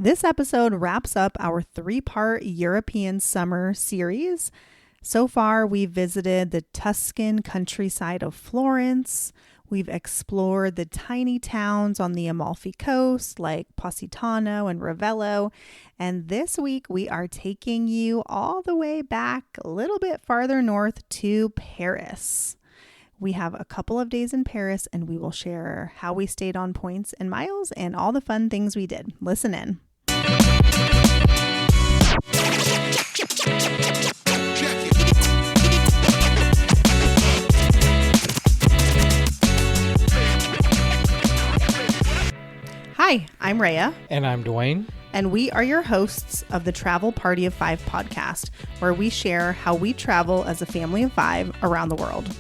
This episode wraps up our 3-part European summer series. So far, we've visited the Tuscan countryside of Florence. We've explored the tiny towns on the Amalfi Coast like Positano and Ravello. And this week, we are taking you all the way back a little bit farther north to Paris. We have a couple of days in Paris, and we will share how we stayed on points and miles and all the fun things we did. Listen in. Hi, I'm Rhea. And I'm Dwayne. And we are your hosts of the Travel Party of 5 podcast, where we share how we travel as a family of 5 around the world.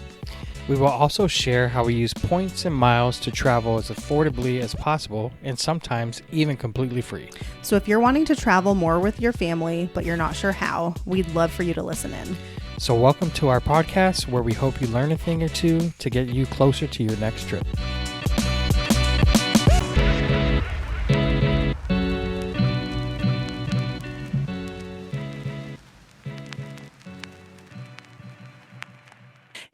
We will also share how we use points and miles to travel as affordably as possible and sometimes even completely free. So if you're wanting to travel more with your family, but you're not sure how, we'd love for you to listen in. So welcome to our podcast, where we hope you learn a thing or two to get you closer to your next trip.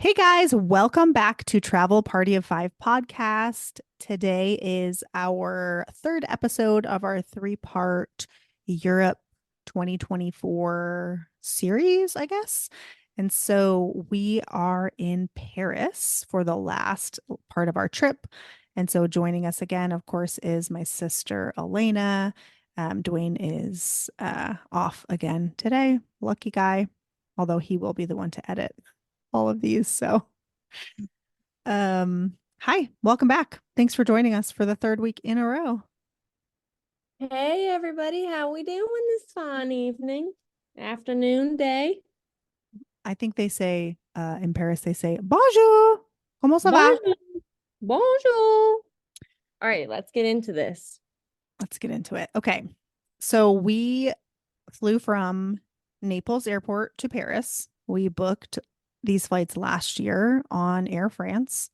Hey guys, welcome back to Travel Party of 5 podcast. Today is our 3rd episode of our 3-part Europe 2024 series, I guess. And so we are in Paris for the last part of our trip. And so joining us again, of course, is my sister Elena. Dwayne is off again today. Lucky guy, although he will be the one to edit all of these. So, hi, welcome back. Thanks for joining us for the 3rd week in a row. Hey everybody, how we doing this fine evening, afternoon, day? I think they say in Paris, they say bonjour. Comment ça va? Bonjour. Bonjour. All right, let's get into this. Let's get into it. Okay. So we flew from Naples airport to Paris. We booked these flights last year on Air France.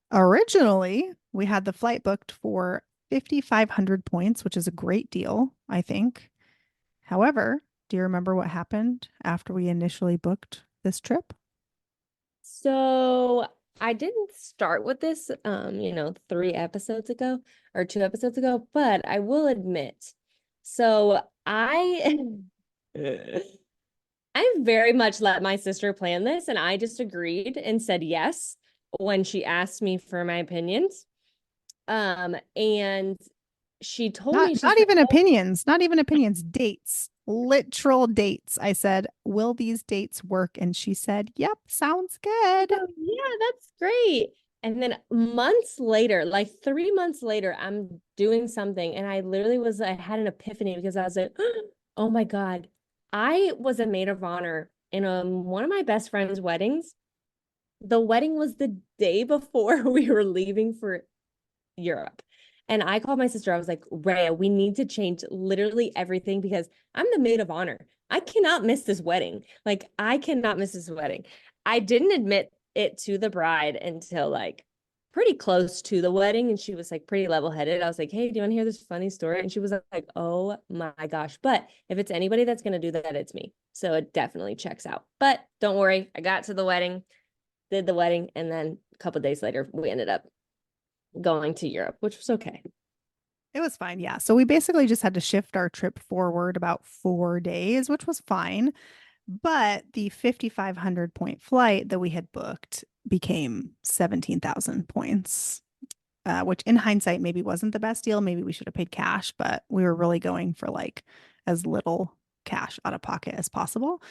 Originally, we had the flight booked for 5,500 points, which is a great deal, I think. However, do you remember what happened after we initially booked this trip? So I didn't start with this, 3 episodes ago or 2 episodes ago, but I will admit, so I very much let my sister plan this, and I just agreed and said yes when she asked me for my opinions. And she told me not even opinions, dates, literal dates. I said, will these dates work? And she said, yep, sounds good. Oh, yeah, that's great. And then months later, like 3 months later, I'm doing something, and I had an epiphany because I was like, oh my God. I was a maid of honor in one of my best friend's weddings. The wedding was the day before we were leaving for Europe. And I called my sister. I was like, Rhea, we need to change literally everything because I'm the maid of honor. I cannot miss this wedding. Like, I cannot miss this wedding. I didn't admit it to the bride until like pretty close to the wedding, and she was like pretty level-headed. I was like, hey, do you want to hear this funny story? And she was like, oh my gosh. But if it's anybody that's going to do that, it's me. So it definitely checks out. But don't worry, I got to the wedding, did the wedding, and then a couple of days later we ended up going to Europe, which was okay. It was fine. Yeah. So we basically just had to shift our trip forward about 4 days, which was fine. But the 5,500 point flight that we had booked became 17,000 points, which in hindsight maybe wasn't the best deal. Maybe we should have paid cash, but we were really going for like as little cash out of pocket as possible.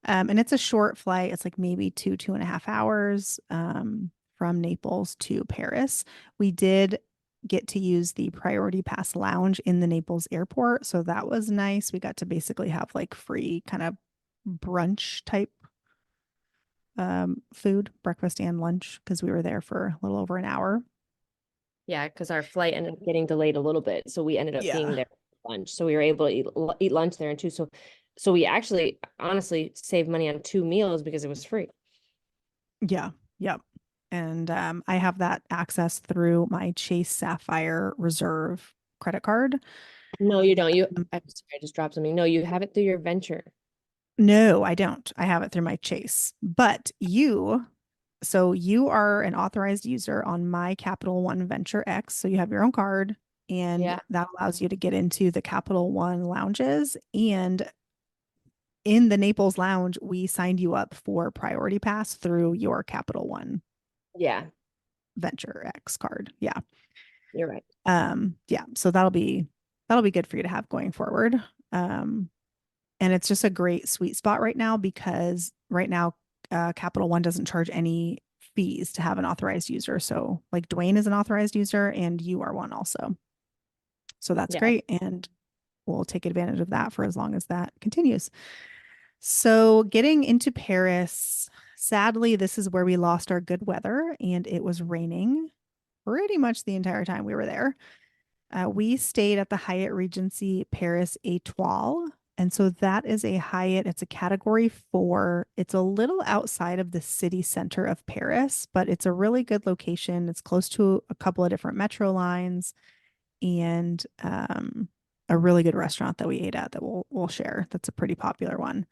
And it's a short flight. It's like maybe 2.5 hours from Naples to Paris. We did get to use the Priority Pass lounge in the Naples airport. So that was nice. We got to basically have like free kind of brunch type food, breakfast and lunch, because we were there for a little over an hour. Yeah, because our flight ended up getting delayed a little bit, so we ended up being there for lunch. So we were able to eat lunch there and too. So we actually honestly saved money on 2 meals because it was free. Yeah. Yep. And I have that access through my Chase Sapphire Reserve credit card. No, you don't. Um, I'm sorry, I just dropped something. No, you have it through your venture. no, I don't. I have it through my Chase. But so you are an authorized user on my Capital One Venture X. So you have your own card, and Yeah. that allows you to get into the Capital One lounges. And in the Naples lounge, we signed you up for Priority Pass through your Capital One Yeah, Venture X card. Yeah. you're right. Yeah. So that'll be good for you to have going forward. Um, and it's just a great sweet spot right now because right now, Capital One doesn't charge any fees to have an authorized user. So like Dwayne is an authorized user and you are one also. So that's Yeah. great. And we'll take advantage of that for as long as that continues. So getting into Paris, sadly, this is where we lost our good weather and it was raining pretty much the entire time we were there. We stayed at the Hyatt Regency Paris Étoile. And so that is a Hyatt. It's a category 4. It's a little outside of the city center of Paris, but it's a really good location. It's close to a couple of different metro lines and a really good restaurant that we ate at that we'll share. That's a pretty popular one.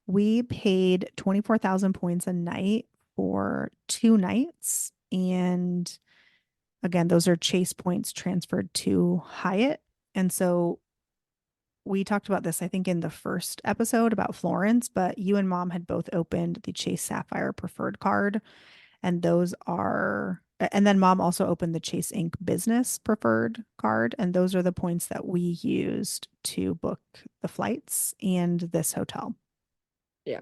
We paid 24,000 points a night for 2 nights. And again, those are Chase points transferred to Hyatt. And so we talked about this, I think, in the first episode about Florence, but you and mom had both opened the Chase Sapphire Preferred card. And those are, and then mom also opened the Chase Inc. Business Preferred card. And those are the points that we used to book the flights and this hotel. Yeah.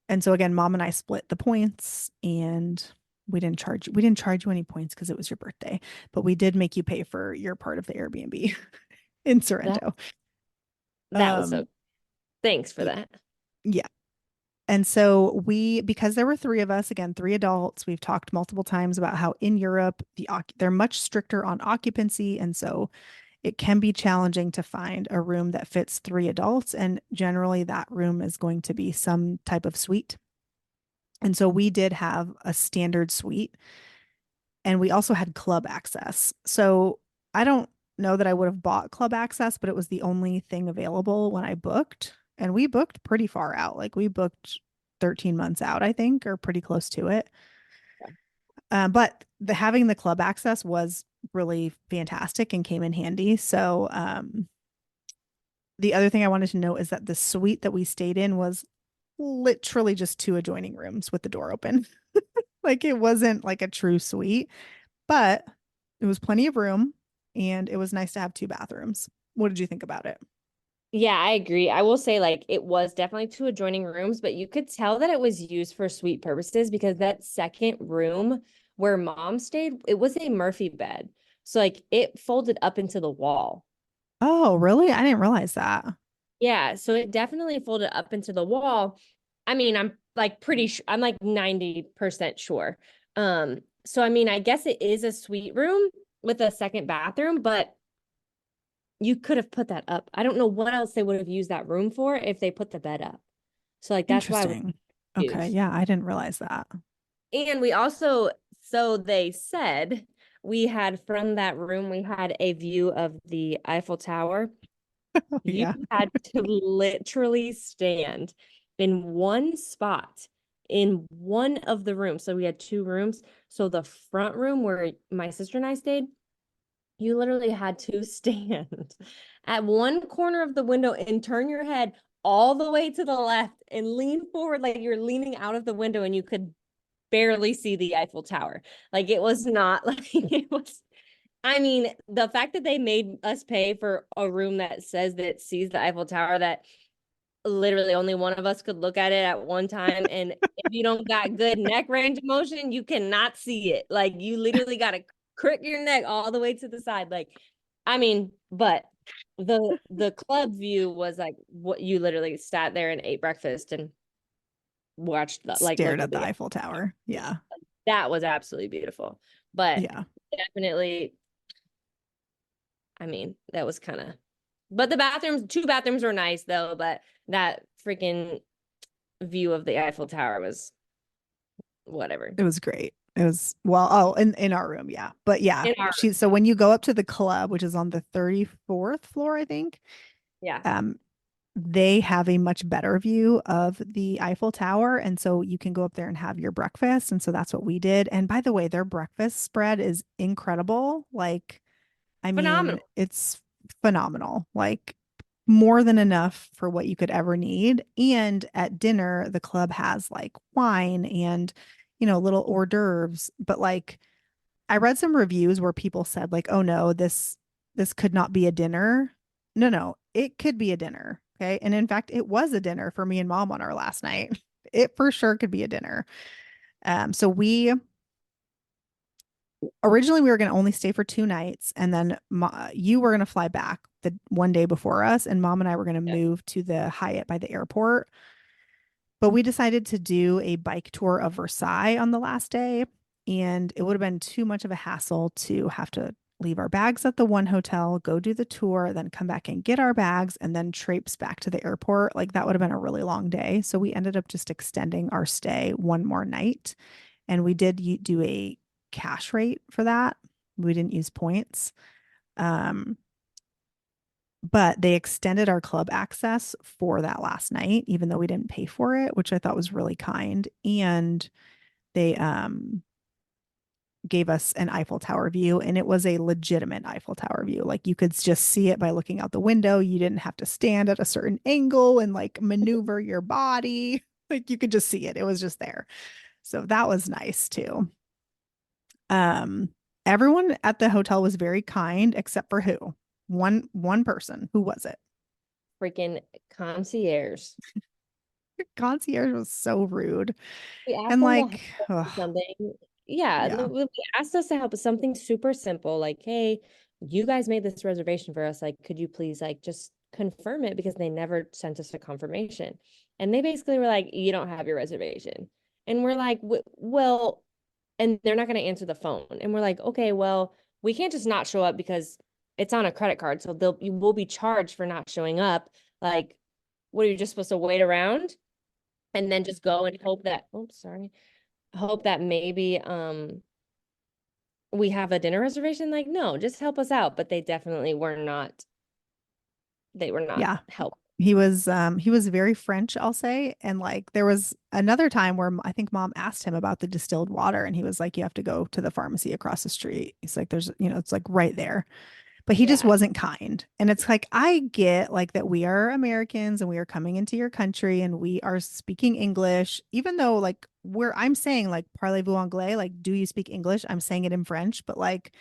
And so again, mom and I split the points and we didn't charge you any points because it was your birthday, but we did make you pay for your part of the Airbnb in That Sorrento. that was so Um thanks for yeah, that. yeah. And so because there were 3 of us, again, 3 adults, we've talked multiple times about how in Europe they're much stricter on occupancy, and so it can be challenging to find a room that fits 3 adults, and generally that room is going to be some type of suite. And so we did have a standard suite and we also had club access. So I don't know that I would have bought club access, but it was the only thing available when I booked. And we booked pretty far out. Like we booked 13 months out, I think, or pretty close to it. But having the club access was really fantastic and came in handy. So the other thing I wanted to note is that the suite that we stayed in was literally just 2 adjoining rooms with the door open. Like it wasn't like a true suite, but it was plenty of room and it was nice to have 2 bathrooms. What did you think about it? Yeah, I agree. I will say like it was definitely 2 adjoining rooms, but you could tell that it was used for suite purposes because that second room where mom stayed, it was a Murphy bed. So like it folded up into the wall. Oh, really? I didn't realize that. Yeah, so it definitely folded up into the wall. I mean, I'm like pretty sure, I'm like 90% sure. So I mean, I guess it is a suite room with a second bathroom, but you could have put that up. I don't know what else they would have used that room for if they put the bed up. So like that's why I was Interesting. Okay. confused. Yeah, I didn't realize that. And we also, so they said we had from that room, we had a view of the Eiffel Tower. Oh, You yeah. had to literally stand in one spot in one of the rooms. So we had 2 rooms. So the front room where my sister and I stayed, you literally had to stand at one corner of the window and turn your head all the way to the left and lean forward like you're leaning out of the window and you could barely see the Eiffel Tower. Like it was not like it was. I mean, the fact that they made us pay for a room that says that it sees the Eiffel Tower, that literally only one of us could look at it at one time. And if you don't got good neck range of motion, you cannot see it. Like you literally got to crick your neck all the way to the side. Like, I mean, but the club view was like what you literally sat there and ate breakfast and watched the like Stared looked at at the the Eiffel Tower. Yeah. that was absolutely beautiful. But Yeah. definitely, I mean, that was kind of, but the bathrooms, 2 bathrooms were nice though, but that freaking view of the Eiffel Tower was whatever. It was great. It was well, oh, in our room, yeah. But yeah, in our so when you go up to the club, which is on the 34th floor, I think, yeah. um, they have a much better view of the Eiffel Tower. And so you can go up there and have your breakfast. And so that's what we did. And by the way, their breakfast spread is incredible. Like, I mean, Phenomenal. it's phenomenal. Like more than enough for what you could ever need. And at dinner, the club has like wine and, little hors d'oeuvres. But like I read some reviews where people said like, "Oh no, this could not be a dinner." No, no, it could be a dinner. Okay. And in fact, it was a dinner for me and mom on our last night. It for sure could be a dinner. So we originally we were going to only stay for 2 nights, and then you were going to fly back the one day before us, and mom and I were going to Yeah. move to the Hyatt by the airport. But we decided to do a bike tour of Versailles on the last day, and it would have been too much of a hassle to have to leave our bags at the one hotel, go do the tour, then come back and get our bags, and then traipse back to the airport. Like that would have been a really long day. So we ended up just extending our stay one more night, and we did do a cash rate for that. We didn't use points. Um, but they extended our club access for that last night, even though we didn't pay for it, which I thought was really kind. And they gave us an Eiffel Tower view, and it was a legitimate Eiffel Tower view. Like you could just see it by looking out the window. You didn't have to stand at a certain angle and like maneuver your body. Like you could just see it. It was just there. So that was nice too. Um, Everyone at the hotel was very kind except for who? One person. Who was it? Freaking concierge. Concierge was so rude. We asked And them to help like, us ugh, with something. Yeah, yeah, we asked us to help with something super simple, like, hey, you guys made this reservation for us. Like, could you please like just confirm it because they never sent us a confirmation. And they basically were like, you don't have your reservation. And we're like, well, and they're not going to answer the phone. And we're like, okay, well, we can't just not show up because it's on a credit card. So you will be charged for not showing up. Like, what are you just supposed to wait around and then just go and hope that, oh, sorry, hope that maybe we have a dinner reservation? Like, no, just help us out. But they definitely were not, they were not yeah. help. He was very French, I'll say. And like there was another time where I think mom asked him about the distilled water, and he was like, you have to go to the pharmacy across the street. He's like, there's, it's like right there. But he just Yeah. wasn't kind. And it's like, I get like that we are Americans and we are coming into your country and we are speaking English, even though like I'm saying like parlez-vous anglais, like, do you speak English? I'm saying it in French, but like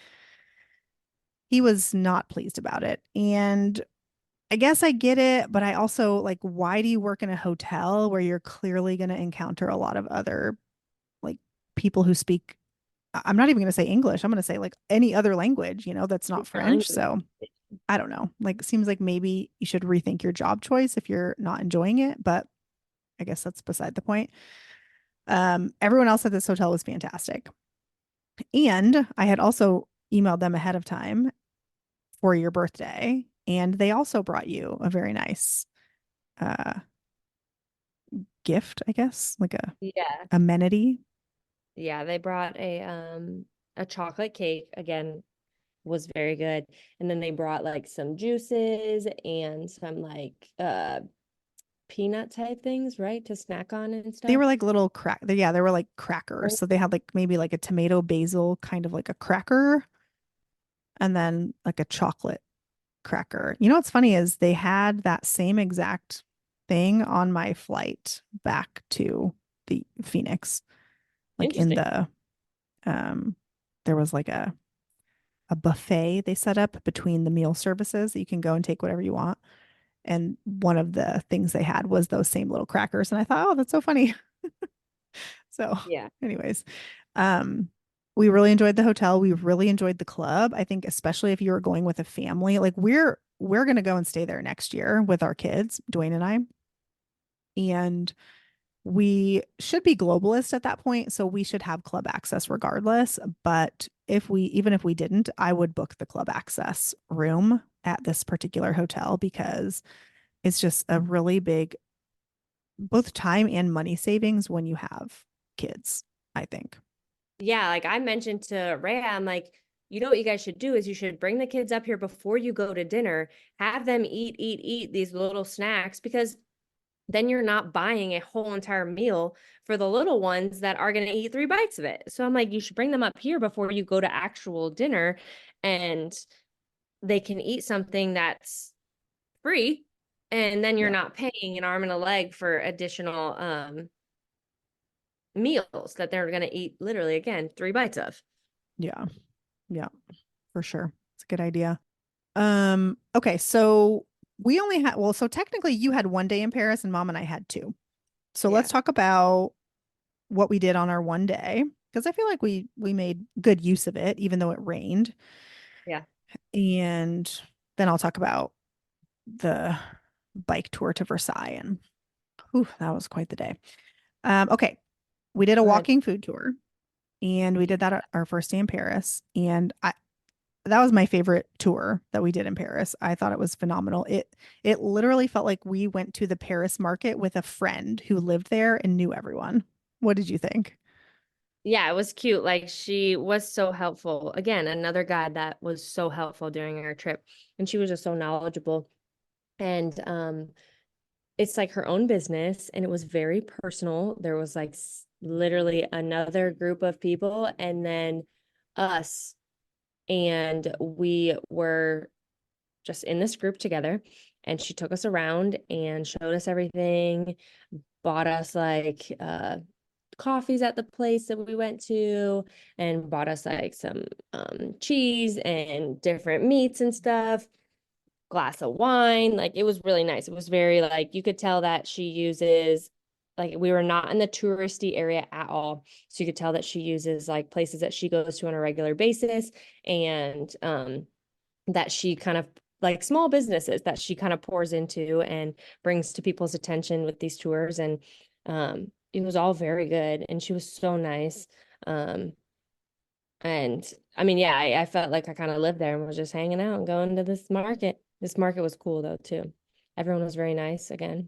he was not pleased about it. And I guess I get it, but I also like, why do you work in a hotel where you're clearly going to encounter a lot of other like people who speak, I'm not even going to say English. I'm going to say like any other language, that's not Different French. language. So I don't know. Like, it seems like maybe you should rethink your job choice if you're not enjoying it, but I guess that's beside the point. Everyone else at this hotel was fantastic. And I had also emailed them ahead of time for your birthday, and they also brought you a very nice uh gift, I guess, like a Yeah. amenity. Yeah. They brought a chocolate cake again, was very good. And then they brought like some juices and some like peanut type things, right? To snack on and They stuff. were like little yeah, they were like crackers. Oh, So they had like maybe like a tomato basil kind of like a cracker, and then like a chocolate cracker. You know what's funny is they had that same exact thing on my flight back to the Phoenix. Like in interesting. the there was like a buffet they set up between the meal services that you can go and take whatever you want. And one of the things they had was those same little crackers. And I thought, oh, that's so funny. So, Yeah. anyways, um, we really enjoyed the hotel. We really enjoyed the club. I think especially if you were going with a family, like we're gonna go and stay there next year with our kids, Dwayne and I. And we should be globalist at that point, so we should have club access regardless. But even if we didn't, I would book the club access room at this particular hotel because it's just a really big both time and money savings when you have kids, I think. yeah, like I mentioned to Rhea, I'm like, you know what you guys should do is you should bring the kids up here before you go to dinner, have them eat these little snacks because then you're not buying a whole entire meal for the little ones that are going to eat 3 bites of it. So I'm like, you should bring them up here before you go to actual dinner and they can eat something that's free. And then you're Yeah. not paying an arm and a leg for additional meals that they're going to eat literally again 3 bites of. Yeah. Yeah, for sure. It's a good idea. Okay, so we only had, well, so technically you had 1 day in Paris and mom and I had two. So let's Yeah. talk about what we did on our 1 day because I feel like we made good use of it even though it rained. Yeah. And then I'll talk about the bike tour to Versailles and whew, that was quite the day. Okay, we did a Go ahead. walking food tour and we did that at our first day in Paris and that was my favorite tour that we did in Paris. I thought it was phenomenal. It literally felt like we went to the Paris market with a friend who lived there and knew everyone. What did you think? Yeah, it was cute. Like she was so helpful. Again, another guide that was so helpful during our trip. And she was just so knowledgeable. And it's like her own business and it was very personal. There was like literally another group of people and then us. And we were just in this group together. And she took us around and showed us everything, bought us like coffees at the place that we went to and bought us like some cheese and different meats and stuff, glass of wine. Like it was really nice. It was very like you could tell that she uses like we were not in the touristy area at all. So you could tell that she uses like places that she goes to on a regular basis and that she kind of like small businesses that she kind of pours into and brings to people's attention with these tours and it was all very good and she was so nice um and I mean yeah I felt like I kind of lived there and was just hanging out and going to this market was cool though too. Everyone was very nice again.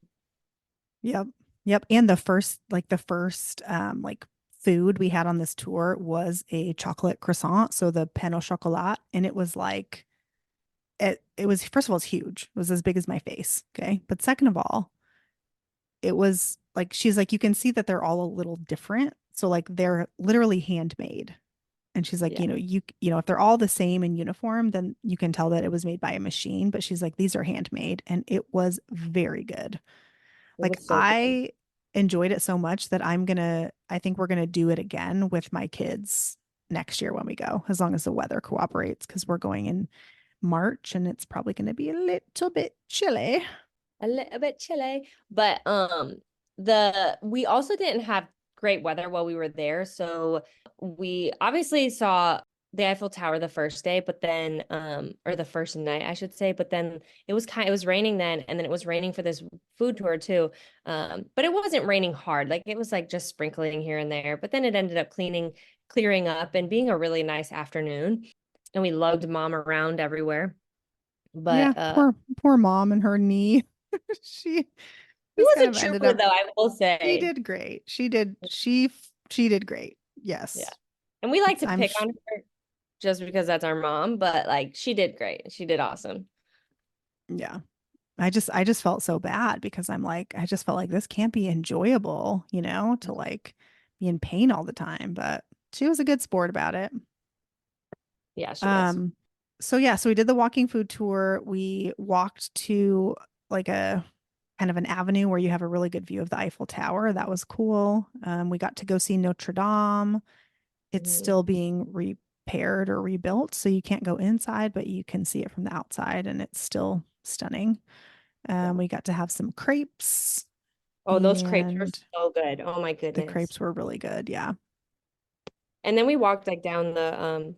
Yep. Yep. And the first like food we had on this tour was a chocolate croissant, so the pain au chocolat, and it was like it was first of all it's huge. It was as big as my face, okay? But second of all, it was like she's like you can see that they're all a little different. So like they're literally handmade. And she's like, Yeah, if they're all the same in uniform, then you can tell that it was made by a machine. But she's like, these are handmade, and it was very good. it Like was so good. I enjoyed it so much that I think we're gonna do it again with my kids next year when we go, as long as the weather cooperates, because we're going in March and it's probably gonna be a little bit chilly. A little bit chilly, but the we also didn't have great weather while we were there, so we obviously saw the Eiffel Tower the first day, but then or the first night I should say, but then it was raining then and then it was raining for this food tour too. But it wasn't raining hard. Like it was like just sprinkling here and there, but then it ended up clearing up and being a really nice afternoon. And we lugged mom around everywhere. Yeah, But poor mom and her knee. She he just was kind a of ended trooper up. though, I will She say. did great. She did great. Yeah. Yes. And we like It's to I'm pick sh on her just because that's our mom, but like she did great. She did awesome. Yeah. I just felt so bad because I just felt like this can't be enjoyable, to like be in pain all the time. But she was a good sport about it. Yeah, she was. Um, so yeah, so we did the walking food tour. We walked to like a kind of an avenue where you have a really good view of the Eiffel Tower. That was cool. We got to go see Notre Dame. It's Mhm. still being repaired or rebuilt, so you can't go inside, but you can see it from the outside, and it's still stunning. Yeah. We got to have some crepes, Oh, those crepes were and so good. Oh my the goodness. crepes were really good. Yeah, And then we walked like down the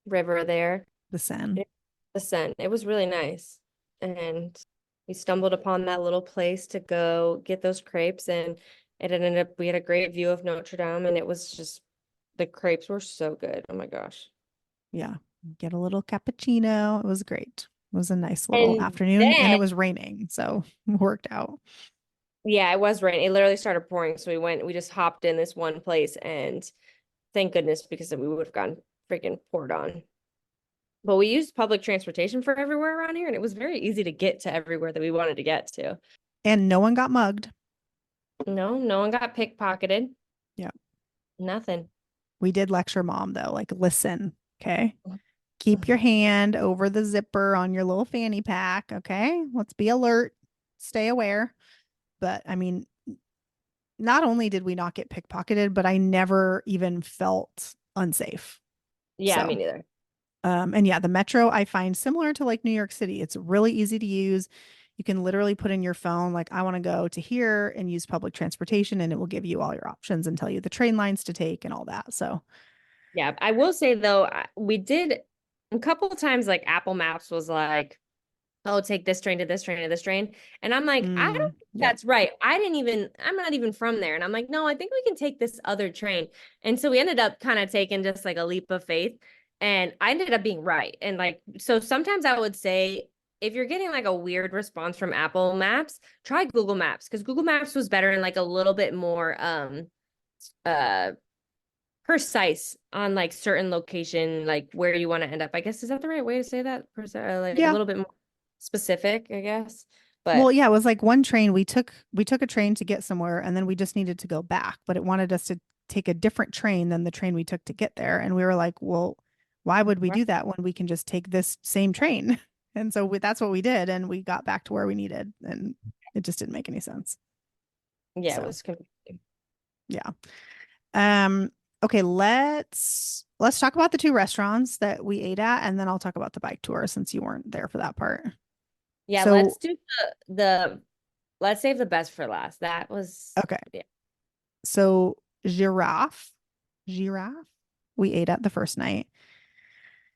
river there. the Seine. It, the Seine. It was really nice. And we stumbled upon that little place to go get those crepes and it ended up we had a great view of Notre Dame and it was just the crepes were so good. Oh my gosh. Yeah, get a little cappuccino. It was great. It was a nice little And afternoon, and then it was raining, so it worked out. yeah, it was raining. It literally started pouring. So we just hopped in this one place and Thank goodness, because we would have gotten freaking poured on. But we used public transportation for everywhere around here, and it was very easy to get to everywhere that we wanted to get to. And no one got mugged. No, no one got pickpocketed. Yeah. Nothing. We did lecture mom though, like, listen, okay? Keep your hand over the zipper on your little fanny pack, okay? Let's be alert, stay aware. But I mean, not only did we not get pickpocketed, but I never even felt unsafe. Yeah, me So, neither. and yeah, the metro I find similar to like New York City. It's really easy to use. You can literally put in your phone, like, I want to go to here and use public transportation, and it will give you all your options and tell you the train lines to take and all that. So, Yeah, I will say though, we did a couple of times, like Apple Maps was like, oh, take this train to this train to this train. And I'm like, I don't think yep. that's right. I'm not even from there. And I'm like, no, I think we can take this other train. And so we ended up kind of taking just like a leap of faith. And I ended up being right. And like, so sometimes I would say, if you're getting like a weird response from Apple Maps, try Google Maps, because Google Maps was better and like a little bit more uh precise on like certain location, like where you want to end up. I guess, is that the right way to say that? Like a Yeah. little bit more specific, I guess. But Well, yeah, it was like one train we took a train to get somewhere and then we just needed to go back, but it wanted us to take a different train than the train we took to get there. And we were like, well, why would we do that when we can just take this same train? And so that's what we did. And we got back to where we needed. And it just didn't make any sense. yeah, it So, was confusing. yeah. Um, okay, let's talk about the two restaurants that we ate at, and then I'll talk about the bike tour since you weren't there for that part. Yeah, let's So, do the let's save the best for last. That was, okay. yeah. So Girafe, we ate at the first night.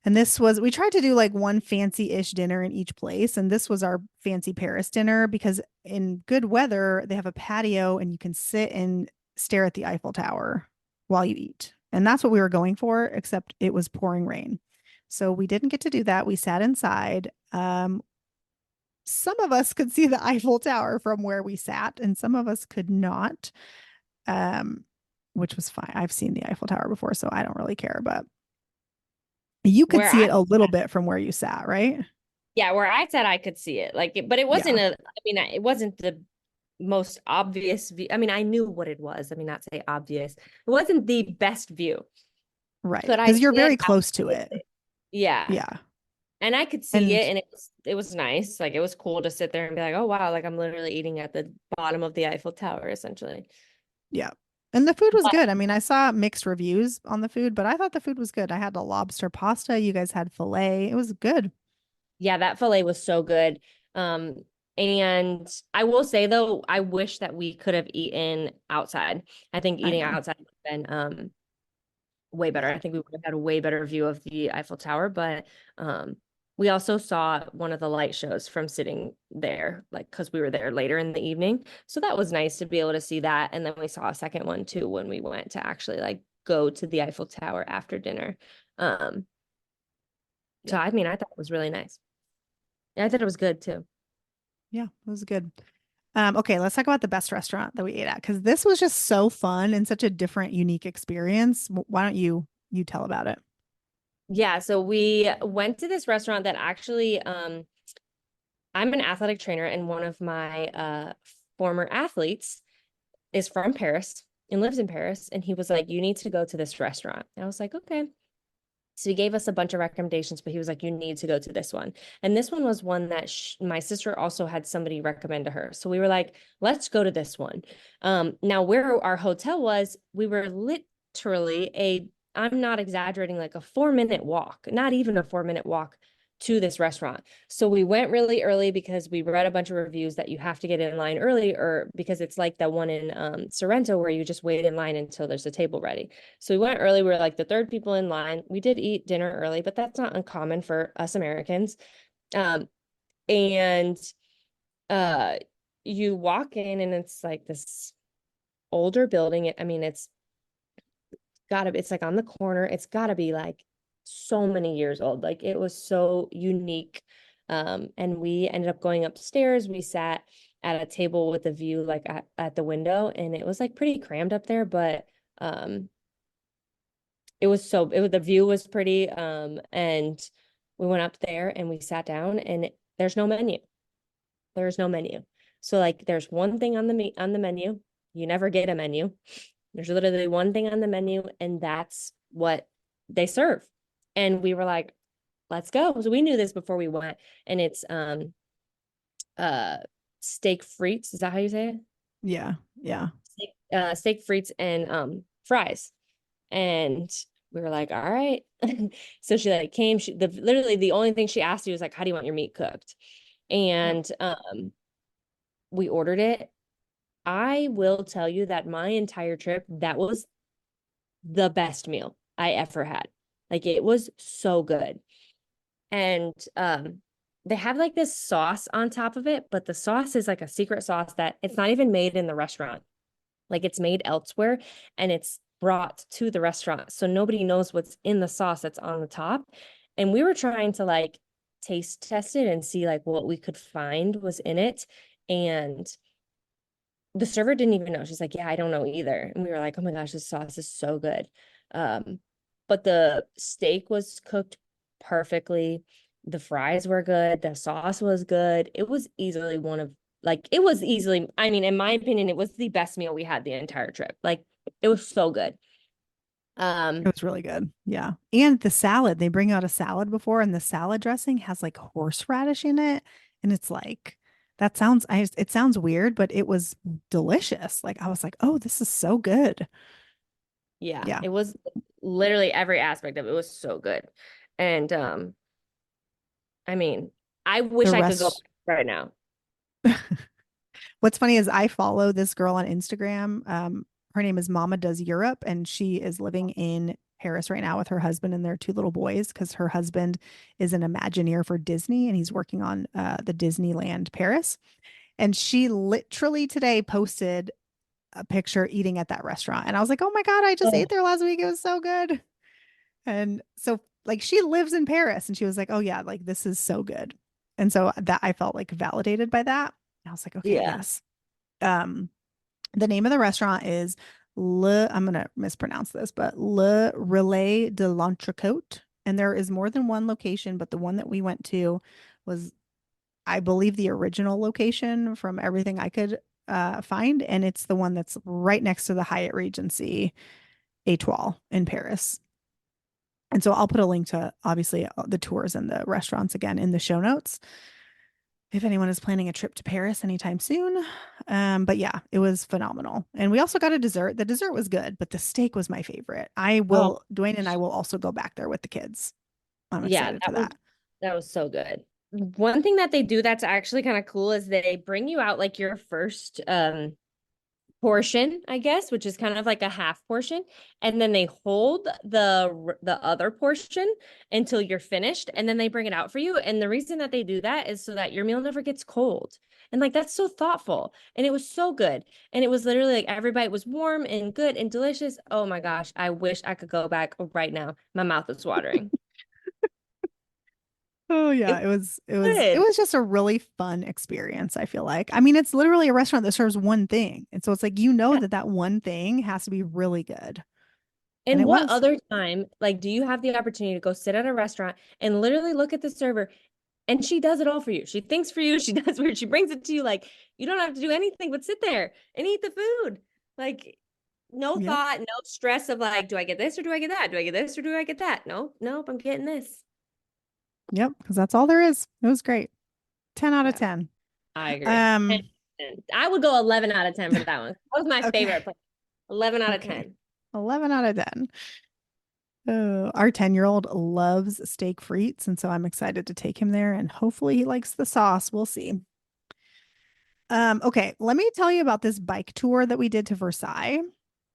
And we tried to do like one fancy-ish dinner in each place. And this was our fancy Paris dinner because in good weather, they have a patio and you can sit and stare at the Eiffel Tower while you eat. And that's what we were going for, except it was pouring rain. So we didn't get to do that. We sat inside. Some of us could see the Eiffel Tower from where we sat, and some of us could not, um, which was fine. I've seen the Eiffel Tower before, so I don't really care, but you could Where see I it a little bit from where you sat, right? Yeah, where I said I could see it. But it wasn't Yeah, I mean, it wasn't the most obvious view. I mean, I knew what it was. I mean, not say obvious. It wasn't the best view, right. but I Because you're did very close to absolutely it. see it. Yeah. Yeah. And I could see And it, and it was nice. Like, it was cool to sit there and be like, oh wow, like I'm literally eating at the bottom of the Eiffel Tower, essentially. yeah. And the food was But good. I mean, I saw mixed reviews on the food, but I thought the food was good. I had a lobster pasta. You guys had filet. It was good. yeah, that filet was so good. And I will say though, I wish that we could have eaten outside. I think I eating know. outside would have been way better. Yeah. I think we would have had a way better view of the Eiffel Tower, but we also saw one of the light shows from sitting there, like, because we were there later in the evening. So that was nice to be able to see that. And then we saw a second one too when we went to actually like go to the Eiffel Tower after dinner. Um, so Yeah. I mean, I thought it was really nice. Yeah, I thought it was good too. Yeah, it was good. Okay, let's talk about the best restaurant that we ate at because this was just so fun and such a different, unique experience. Why don't you tell about it? Yeah, so we went to this restaurant that actually I'm an athletic trainer, and one of my former athletes is from Paris and lives in Paris, and he was like, you need to go to this restaurant. And I was like, okay. So he gave us a bunch of recommendations, but he was like, you need to go to this one. And this one was one that my sister also had somebody recommend to her. So we were like, let's go to this one. Now where our hotel was, we were literally I'm not exaggerating, like a 4-minute walk, not even a 4-minute walk to this restaurant. So we went really early because we read a bunch of reviews that you have to get in line early, or because it's like the one in Sorrento where you just wait in line until there's a table ready. So we went early. We were like the third people in line. We did eat dinner early, but that's not uncommon for us Americans. And uh you walk in and it's like this older building. I mean, it's like on the corner. It's gotta be like so many years old. Like, it was so unique. And we ended up going upstairs. We sat at a table with a view like at the window, and it was like pretty crammed up there, but the view was pretty. And we went up there and we sat down and there's no menu. There's no menu. So like there's one thing on the menu. You never get a menu. There's literally one thing on the menu, and that's what they serve. And we were like, let's go. So we knew this before we went. And it's uh steak frites. Is that how you say it? Yeah. Yeah. Steak frites and fries. And we were like, all right. So she like came, literally the only thing she asked you was like, how do you want your meat cooked? Yep. And we ordered it. I will tell you that my entire trip, that was the best meal I ever had. Like it was so good. And they have like this sauce on top of it, but the sauce is like a secret sauce that it's not even made in the restaurant. Like it's made elsewhere and it's brought to the restaurant. So nobody knows what's in the sauce that's on the top. And we were trying to like taste test it and see like what we could find was in it. And the server didn't even know. She's like, yeah, I don't know either. And we were like, oh my gosh, this sauce is so good. But the steak was cooked perfectly. The fries were good. The sauce was good. It was easily I mean, in my opinion, it was the best meal we had the entire trip. Like it was so good. It was really good. Yeah. And the salad, they bring out a salad before, and the salad dressing has like horseradish in it. And it's like, it sounds weird, but it was delicious. Like, I was like, oh, this is so good. Yeah, Yeah. it was literally every aspect of it was so good. And I mean, I The wish I could go rest, back right now. what's funny is I follow this girl on Instagram. Her name is Mama Does Europe, and she is living in Paris right now with her husband and their two little boys because her husband is an Imagineer for Disney and he's working on the Disneyland Paris. And she literally today posted a picture eating at that restaurant. And I was like, oh my God, I just ate Oh, there last week. It was so good. And so, like, she lives in Paris and she was like, oh, yeah, like, this is so good. And so that I felt like validated by that. I was like, okay, yeah. yes. Um, the name of the restaurant is I'm gonna mispronounce this, but Le Relais de l'Entrecote. And there is more than one location, but the one that we went to was, I believe, the original location from everything I could find. And it's the one that's right next to the Hyatt Regency Étoile in Paris. And so I'll put a link to obviously the tours and the restaurants again in the show notes if anyone is planning a trip to Paris anytime soon. But yeah, it was phenomenal. And we also got a dessert. The dessert was good, but the steak was my favorite. Oh, Dwayne and I will also go back there with the kids. I'm yeah, excited for that. that was so good. One thing that they do that's actually kind of cool is they bring you out like your first portion, I guess, which is kind of like a half portion, and then they hold the other portion until you're finished, and then they bring it out for you. And the reason that they do that is so that your meal never gets cold. And like that's so thoughtful. And it was so good. And it was literally like every bite was warm and good and delicious. Oh my gosh, I wish I could go back right now. My mouth is watering. Oh It yeah, was it good. was just a really fun experience, I feel like. I mean, it's literally a restaurant that serves one thing. And so it's like Yeah. that that one thing has to be really good. And And it what was. other time, like, do you have the opportunity to go sit at a restaurant and literally look at the server and she does it all for you? She thinks for you, she does for you, she brings it to you. Like, you don't have to do anything but sit there and eat the food. Like, no Yep. thought, no stress of like, do I get this or do I get that? Do I get this or do I get that? No, nope, I'm getting this. Yep, because that's all there is. It was great. 10 out of Yeah, 10. I agree. Um, 10. I would go 11 out of 10 for that one. That was my okay. favorite place. 11 out of Okay. 10. 11 out of 10. Our 10-year-old loves steak frites, and so I'm excited to take him there and hopefully he likes the sauce. We'll see. Okay, let me tell you about this bike tour that we did to Versailles,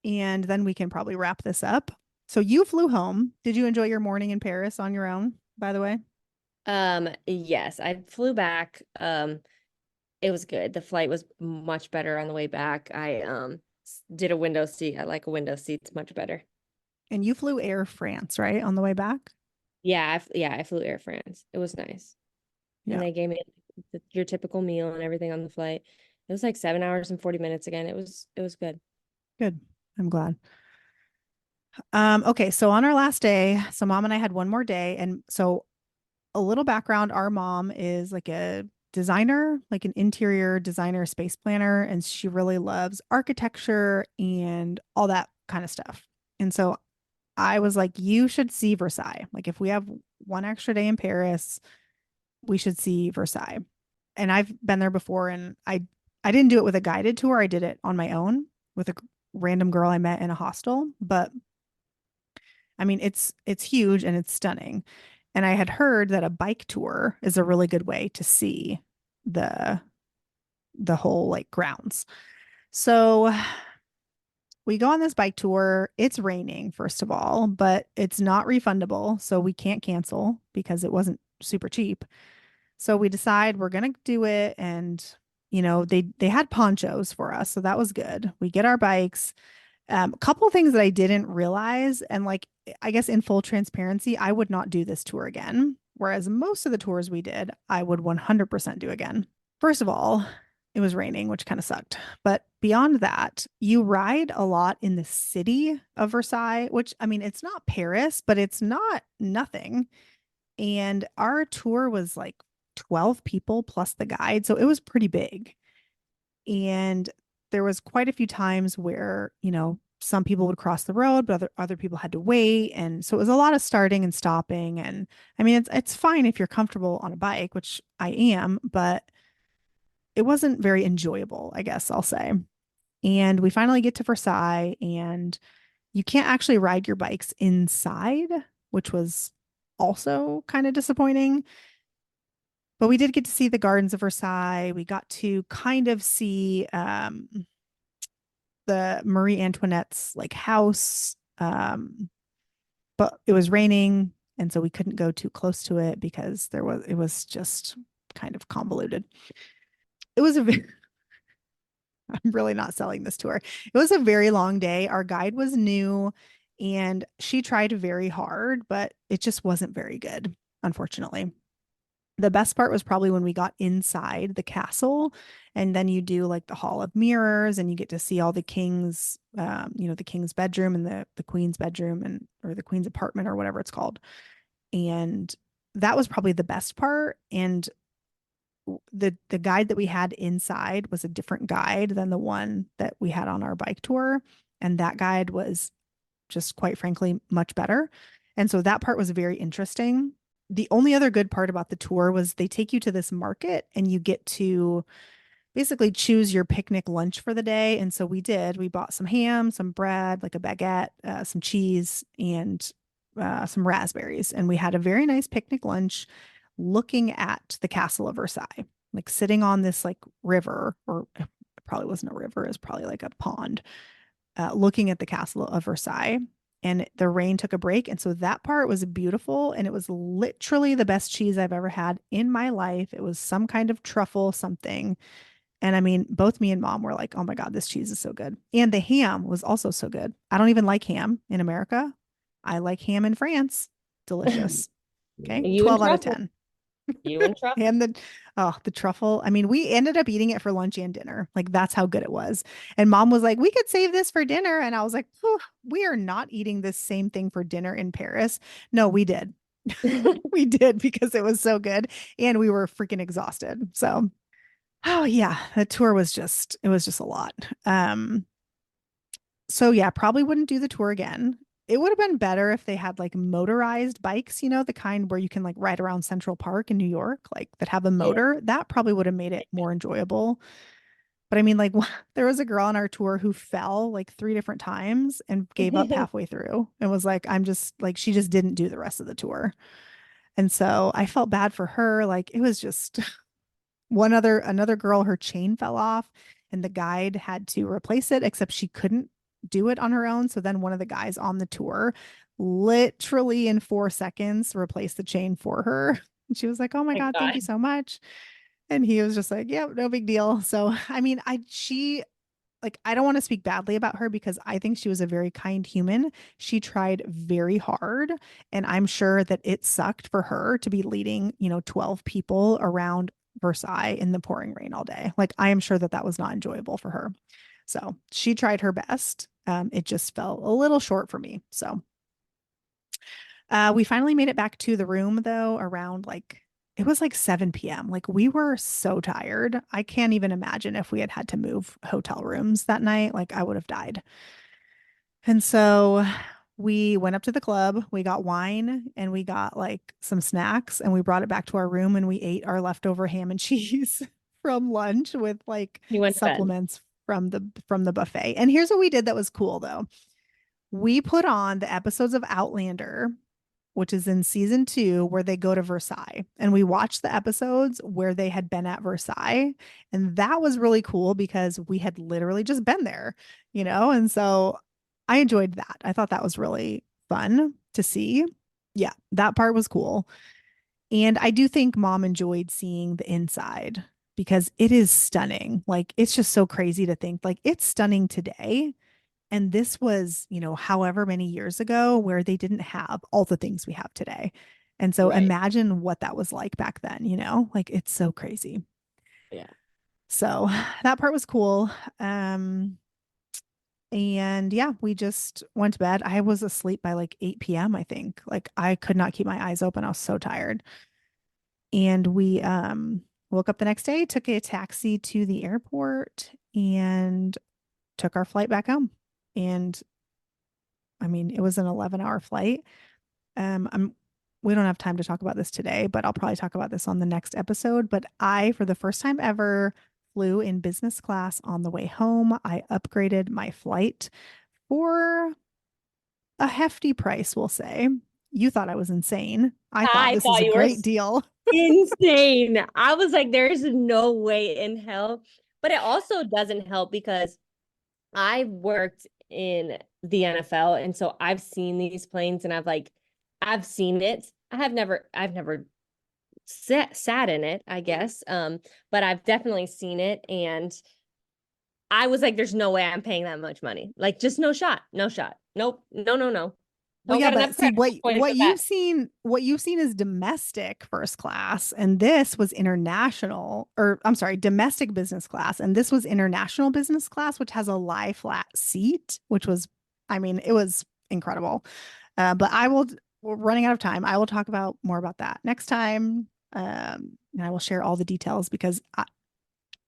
and then we can probably wrap this up. So you flew home. Did you enjoy your morning in Paris on your own, by the way? Yes, I flew back. It was good. The flight was much better on the way back. I did a window seat. I like a window seat. It's much better. And you flew Air France, right, on the way back? Yeah, I flew Air France. It was nice. And Yeah, they gave me your typical meal and everything on the flight. It was like 7 hours and 40 minutes again. It was good. good. I'm glad. Okay, so on our last day, so mom and I had one more day, and so a little background, our mom is like a designer, like an interior designer, space planner, and she really loves architecture and all that kind of stuff. And so I was like, you should see Versailles. Like if we have one extra day in Paris, we should see Versailles. And I've been there before, and I didn't do it with a guided tour. I did it on my own with a random girl I met in a hostel, but I mean, it's huge and it's stunning. And I had heard that a bike tour is a really good way to see the the whole like grounds. So we go on this bike tour. It's raining, first of all, but it's not refundable, so we can't cancel because it wasn't super cheap. So we decide we're gonna do it, and they had ponchos for us, so that was good. We get our bikes. A couple of things that I didn't realize, and like, I guess in full transparency, I would not do this tour again. Whereas most of the tours we did, I would 100% do again. First of all, it was raining, which kind of sucked. But beyond that, you ride a lot in the city of Versailles, which I mean, it's not Paris, but it's not nothing. And our tour was like 12 people plus the guide. So it was pretty big. And there was quite a few times where, some people would cross the road, but other people had to wait. And so it was a lot of starting and stopping. And I mean, it's fine if you're comfortable on a bike, which I am, but it wasn't very enjoyable, I guess I'll say. And we finally get to Versailles, and you can't actually ride your bikes inside, which was also kind of disappointing. But we did get to see the gardens of Versailles. We got to kind of see the Marie Antoinette's like house. But it was raining, and so we couldn't go too close to it because it was just kind of convoluted. It was a I'm really not selling this tour. It was a very long day. Our guide was new, and she tried very hard, but it just wasn't very good, unfortunately. The best part was probably when we got inside the castle, and then you do like the Hall of Mirrors, and you get to see all the king's, the king's bedroom and the queen's bedroom, and or the queen's apartment or whatever it's called. And that was probably the best part. And the guide that we had inside was a different guide than the one that we had on our bike tour, and that guide was just quite frankly much better. And so that part was very interesting. The only other good part about the tour was they take you to this market, and you get to basically choose your picnic lunch for the day. And so we did. We bought some ham, some bread, like a baguette, some cheese, and some raspberries. And we had a very nice picnic lunch looking at the castle of Versailles, like sitting on this like river, or it probably wasn't a river, it was probably like a pond, looking at the castle of Versailles. And the rain took a break. And so that part was beautiful. And it was literally the best cheese I've ever had in my life. It was some kind of truffle something. And I mean, both me and mom were like, oh my God, this cheese is so good. And the ham was also so good. I don't even like ham in America. I like ham in France. Delicious. Okay. You and 12 out of truffle. 10. You and truffle. And the truffle. I mean, we ended up eating it for lunch and dinner. Like that's how good it was. And mom was like, we could save this for dinner. And I was like, oh, we are not eating this same thing for dinner in Paris. No, we did. We did because it was so good. And we were freaking exhausted. So, oh yeah, the tour was it was just a lot. So yeah, probably wouldn't do the tour again. It would have been better if they had like motorized bikes, the kind where you can like ride around Central Park in New York, like that have a Yeah. motor. That probably would have made it more enjoyable. But I mean, like, there was a girl on our tour who fell like 3 different times and gave up halfway through and was like, I'm just like, she just didn't do the rest of the tour. And so I felt bad for her. Like, it was just another girl, her chain fell off, and the guide had to replace it, except she couldn't do it on her own. So then one of the guys on the tour literally in 4 seconds replaced the chain for her. And she was like, oh my My God, thank God. you so much. And he was just like, yeah, no big deal. So I mean, I don't want to speak badly about her because I think she was a very kind human. She tried very hard, and I'm sure that it sucked for her to be leading, 12 people around Versailles in the pouring rain all day. Like, I am sure that that was not enjoyable for her. So she tried her best. It just fell a little short for me. So we finally made it back to the room though around like it was like 7 p.m. Like we were so tired. I can't even imagine if we had had to move hotel rooms that night. Like I would have died. And so we went up to the club, we got wine and we got like some snacks and we brought it back to our room and we ate our leftover ham and cheese from lunch with like You went to bed. supplements from the buffet. And here's what we did that was cool though. We put on the episodes of Outlander, which is in season 2, where they go to Versailles. And we watched the episodes where they had been at Versailles. And that was really cool because we had literally just been there, you know? And so I enjoyed that. I thought that was really fun to see. Yeah, that part was cool. And I do think mom enjoyed seeing the inside because it is stunning. Like, it's just so crazy to think, like, it's stunning today. And this was, you know, however many years ago where they didn't have all the things we have today. And so Right. imagine what that was like back then, you know, like it's so crazy. Yeah. So that part was cool. And yeah, we just went to bed. I was asleep by like 8 p.m., I think. Like I could not keep my eyes open. I was so tired. And we woke up the next day, took a taxi to the airport and took our flight back home. And I mean, it was an 11-hour flight. I'm we don't have time to talk about this today, but I'll probably talk about this on the next episode. But I, for the first time ever, flew in business class on the way home. I upgraded my flight for a hefty price, we'll say. You thought I was insane. I thought I this is thought a you were great deal. insane. I was like, there's no way in hell. But it also doesn't help because I worked in the NFL, and so I've seen these planes, and I've seen it. I've never sat in it, I guess. But I've definitely seen it, and I was like, there's no way I'm paying that much money. Like, just no shot, no shot. Nope, no. Well, Don't yeah, got but enough see credit points for that. what you've seen is domestic first class, and this was international, or I'm sorry, domestic business class, and this was international business class, which has a lie flat seat, which was, I mean, it was incredible. But we're running out of time. I will talk about more about that next time, and I will share all the details because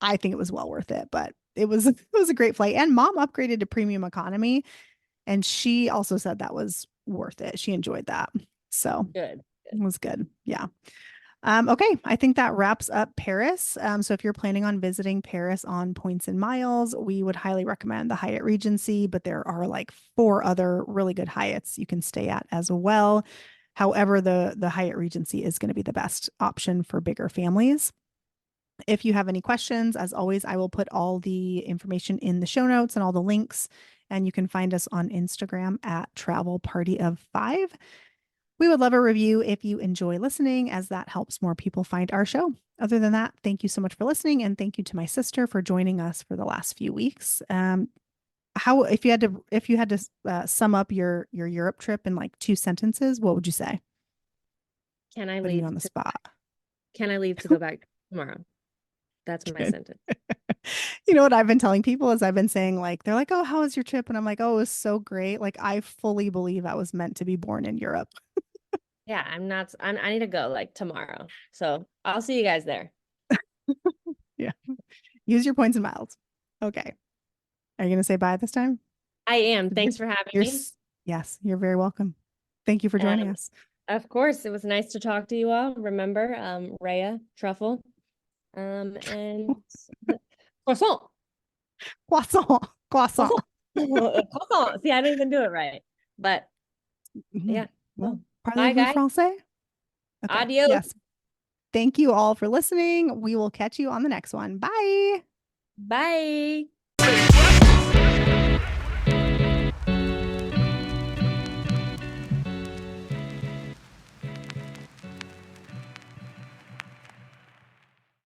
I think it was well worth it. But it was it was a great flight, and mom upgraded to premium economy. And she also said that was worth it. She enjoyed that. So Good. it was good. Yeah. Okay. I think that wraps up Paris. So if you're planning on visiting Paris on points and miles, we would highly recommend the Hyatt Regency, but there are like 4 other really good Hyatts you can stay at as well. However, the Hyatt Regency is going to be the best option for bigger families. If you have any questions, as always, I will put all the information in the show notes and all the links. And you can find us on Instagram at Travel Party of 5. We would love a review if you enjoy listening, as that helps more people find our show. Other than that, thank you so much for listening, and thank you to my sister for joining us for the last few weeks. How if you had to sum up your Europe trip in like 2 sentences, what would you say? Can I Putting you leave on the to spot. can I leave to go back tomorrow? That's my Good. sentence. You know what I've been telling people is I've been saying like they're like, "Oh, how was your trip?" And I'm like, "Oh, it was so great." Like I fully believe I was meant to be born in Europe. Yeah, I need to go like tomorrow. So I'll see you guys there. Yeah. Use your points and miles. Okay. Are you going to say bye this time? I am. You're, Thanks for having you're me. yes, you're very welcome. Thank you for joining us. Of course, it was nice to talk to you all. Remember, Rhea, truffle, and croissant. Croissant. Croissant. Croissant. Croissant. See, I didn't even do it right. But yeah. Well, Bye, parlez-vous guys. français? Okay. Adios. Yes. Thank you all for listening. We will catch you on the next one. Bye. Bye.